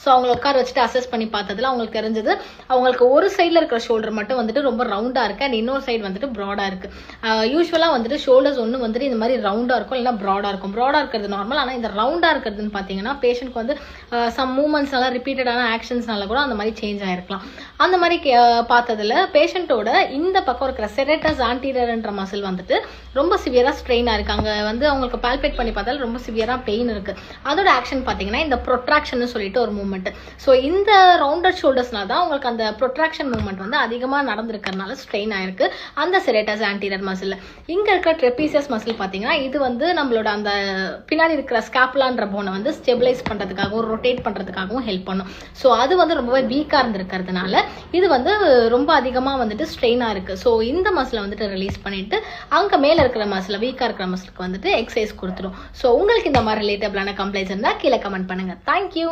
So அவங்களை உட்கார வச்சுட்டு அசஸ் பண்ணி பார்த்ததுல அவங்களுக்கு தெரிஞ்சது அவங்களுக்கு ஒரு சைடில் இருக்கிற ஷோல்டர் மட்டும் வந்துட்டு ரொம்ப ரவுண்டாக இருக்குது அண்ட் இன்னொரு சைடு வந்துட்டு ப்ராடாக இருக்குது. யூஸ்வலாக வந்துட்டு ஷோல்டர்ஸ் ஒன்று வந்துட்டு இந்த மாதிரி ரவுண்டாக இருக்கும் இல்லைனா ப்ராடாக இருக்கும். ப்ராடாக இருக்கிறது நார்மல். ஆனால் இந்த ரவுண்டாக இருக்கிறதுன்னு பார்த்தீங்கன்னா பேஷண்ட்க்கு வந்து சம் மூமெண்ட்ஸ்னால ரிப்பீட்டடான ஆக்ஷன்ஸ்னால கூட அந்த மாதிரி சேஞ்ச் ஆகிருக்கலாம். அந்த மாதிரி பார்த்ததுல பேஷண்ட்டோட இந்த பக்கம் இருக்கிற செரட்டஸ் ஆன்டீரியர்ன்ற மசில் வந்துட்டு ரொம்ப சிவியராக ஸ்ட்ரெயின் ஆயிருக்கு. அங்கே வந்து அவங்களுக்கு பால்பேட் பண்ணி பார்த்தாலும் ரொம்ப சிவியராக பெயின் இருக்குது. அதோட ஆக்ஷன் பார்த்தீங்கன்னா இந்த ப்ரொட்ராக்ஷன் சொல்லிட்டு ஒரு மூவ்மெண்ட். ஸோ இந்த ரவுண்டட் ஷோல்டர்ஸ்னால தான் உங்களுக்கு அந்த ப்ரொட்ராக்ஷன் மூவ்மெண்ட் வந்து அதிகமாக நடந்திருக்கிறதுனால ஸ்ட்ரெயின் ஆயிருக்கு அந்த செரட்டஸ் ஆன்டீரியர் மசில். இங்கே இருக்கிற ட்ரெபீசியஸ் மசில் பார்த்தீங்கன்னா இது வந்து நம்மளோட அந்த பின்னாடி இருக்கிற ஸ்காப்புலான்ற போனை வந்து ஸ்டெபிலைஸ் பண்ணுறதுக்காகவும் ரொட்டேட் பண்ணுறதுக்காகவும் ஹெல்ப் பண்ணும். ஸோ அது வந்து ரொம்பவே வீக்காக இருந்திருக்கிறதுனால இது வந்து ரொம்ப அதிகமாக வந்துட்டு ஸ்ட்ரெயினாக இருக்குது. ஸோ இந்த மசிலை வந்துட்டு ரிலீஸ் பண்ணிட்டு அங்கே மேலே இருக்கிற மசில் வீக்காக இருக்கிற மசிலுக்கு வந்துட்டு எக்ஸசைஸ் கொடுத்துரும். ஸோ உங்களுக்கு இந்த மாதிரி ரிலேட்டபிளான கம்ப்ளைண்ட்ஸ் இருந்தால் கீழே கமெண்ட் பண்ணுங்கள். தேங்க்யூ.